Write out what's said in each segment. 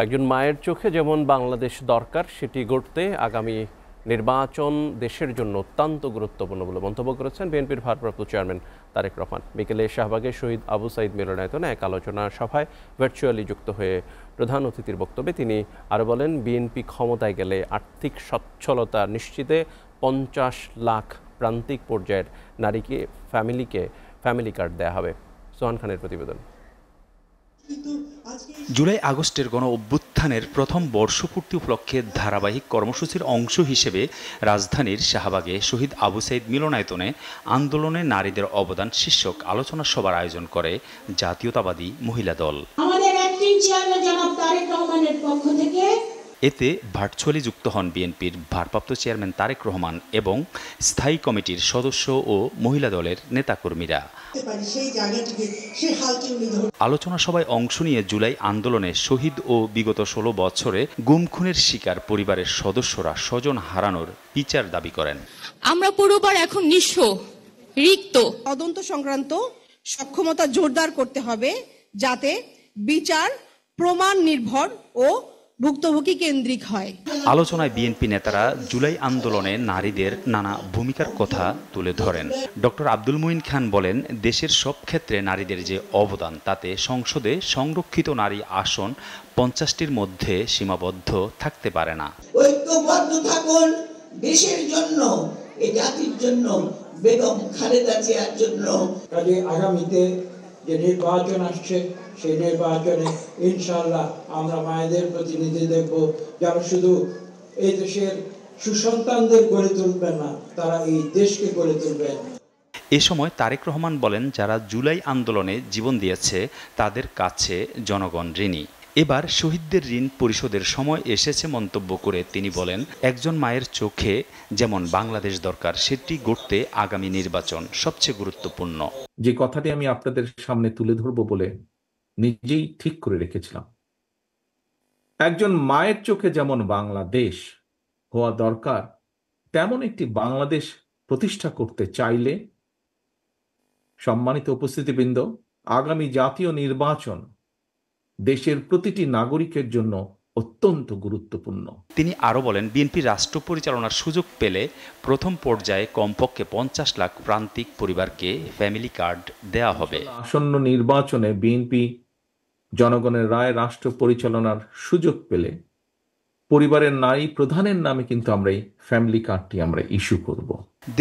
একজন মায়ের চোখে যেমন বাংলাদেশ দরকার, সেটি গড়তে আগামী নির্বাচন দেশের জন্য অত্যন্ত গুরুত্বপূর্ণ বলে মন্তব্য করেছেন বিএনপির ভারপ্রাপ্ত চেয়ারম্যান তারেক রহমান। বিকেলে শাহবাগে শহীদ আবু সাইদ মিলনায়তনে এক আলোচনা সভায় ভার্চুয়ালি যুক্ত হয়ে প্রধান অতিথির বক্তব্যে তিনি আরও বলেন, বিএনপি ক্ষমতায় গেলে আর্থিক সচ্ছলতা নিশ্চিতে 50 লাখ প্রান্তিক পর্যায়ের নারীকে ফ্যামিলি কার্ড দেওয়া হবে। সোহান খানের প্রতিবেদন। জুলাই আগস্টের গণ অভ্যুত্থানের প্রথম বর্ষপূর্তি উপলক্ষে ধারাবাহিক কর্মসূচির অংশ হিসেবে রাজধানীর শাহবাগে শহীদ আবু সাইদ মিলনায়তনে আন্দোলনে নারীদের অবদান শীর্ষক আলোচনা সভার আয়োজন করে জাতীয়তাবাদী মহিলা দল। আমাদের অ্যাক্টিং চেয়ারম্যান জনাব তারেক রহমানের পক্ষ থেকে এতে ভার্চুয়ালি যুক্ত হন বিএনপির ভারপ্রাপ্ত চেয়ারম্যান তারেক রহমান এবং স্থায়ী কমিটির সদস্য ও মহিলা দলের নেতাকর্মীরা। আলোচনা সভায় অংশ নিয়ে জুলাই আন্দোলনে শহীদ ও বিগত 16 বছরে গুম খুনের শিকার পরিবারের সদস্যরা স্বজন হারানোর বিচার দাবি করেন। আমরা পুরোবার এখন নিঃস্ব, রিক্ত। তদন্ত সংক্রান্ত সক্ষমতা জোরদার করতে হবে, যাতে বিচার প্রমাণ নির্ভর ও ভুক্তভোগী কেন্দ্রিক হয়। আলোচনায় বিএনপি নেতারা জুলাই আন্দোলনে নারীদের নানা ভূমিকার কথা তুলে ধরেন। ডক্টর আব্দুল মুইন খান বলেন, দেশের সব ক্ষেত্রে নারীদের যে অবদান, তাতে সংসদে সংরক্ষিত নারী আসন 50টির মধ্যে সীমাবদ্ধ থাকতে পারে না। ঐক্যবদ্ধ থাকুন দেশের জন্য, এই জাতির জন্য, বেগম খালেদা জিয়ার জন্য। কাজে আগামীতে যে নির্বাচন আসছে, সেই নির্বাচনে ইনশাআল্লাহ আমরা মায়েদের প্রতিনিধি দেখব, যারা শুধু এই দেশের সুসন্তানদের গড়ে তুলবেন না, তারা এই দেশকে গড়ে তুলবেন। এ সময় তারেক রহমান বলেন, যারা জুলাই আন্দোলনে জীবন দিয়েছে তাদের কাছে জনগণ ঋণী। এবার শহীদদের ঋণ পরিশোধের সময় এসেছে মন্তব্য করে তিনি বলেন, একজন মায়ের চোখে যেমন বাংলাদেশ দরকার, সেটি গড়তে আগামী নির্বাচন সবচেয়ে গুরুত্বপূর্ণ। যে কথাটি আমি আপনাদের সামনে তুলে ধরবো বলে নিজেই ঠিক করে রেখেছিলাম, একজন মায়ের চোখে যেমন বাংলাদেশ হওয়া দরকার, তেমন একটি বাংলাদেশ প্রতিষ্ঠা করতে চাইলে, সম্মানিত উপস্থিতিবৃন্দ, আগামী জাতীয় নির্বাচন দেশের প্রতিটি নাগরিকের জন্য অত্যন্ত গুরুত্বপূর্ণ। তিনি আরো বলেন, বিএনপি রাষ্ট্র পরিচালনার সুযোগ পেলে প্রথম পর্যায়ে কমপক্ষে 50 লাখ প্রান্তিক পরিবারকে ফ্যামিলি কার্ড দেয়া হবে। আসন্ন নির্বাচনে বিএনপি জনগণের রায় রাষ্ট্র পরিচালনার সুযোগ পেলে পরিবারের নারী প্রধানের নামে কিন্তু আমরা এই ফ্যামিলি কার্ডটি আমরা ইস্যু করব।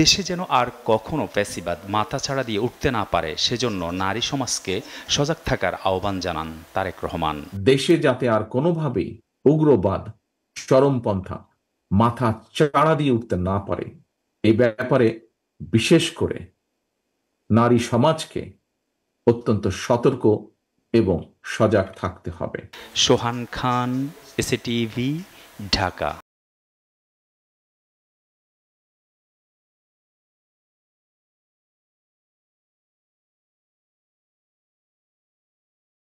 দেশে যেন আর কখনো ফ্যাসিবাদ মাথাছাড়া দিয়ে উঠতে না পারে, সেজন্য নারী সমাজকে সজাগ থাকার আহ্বান জানান তারেক রহমান। দেশে যাতে আর কোনোভাবেই উগ্রবাদ, চরমপন্থা মাথা চাড়া দিয়ে উঠতে না পারে, এই ব্যাপারে বিশেষ করে নারী সমাজকে অত্যন্ত সতর্ক এবং সজাগ থাকতে হবে। সোহান খান, এসএটিভি, ঢাকা।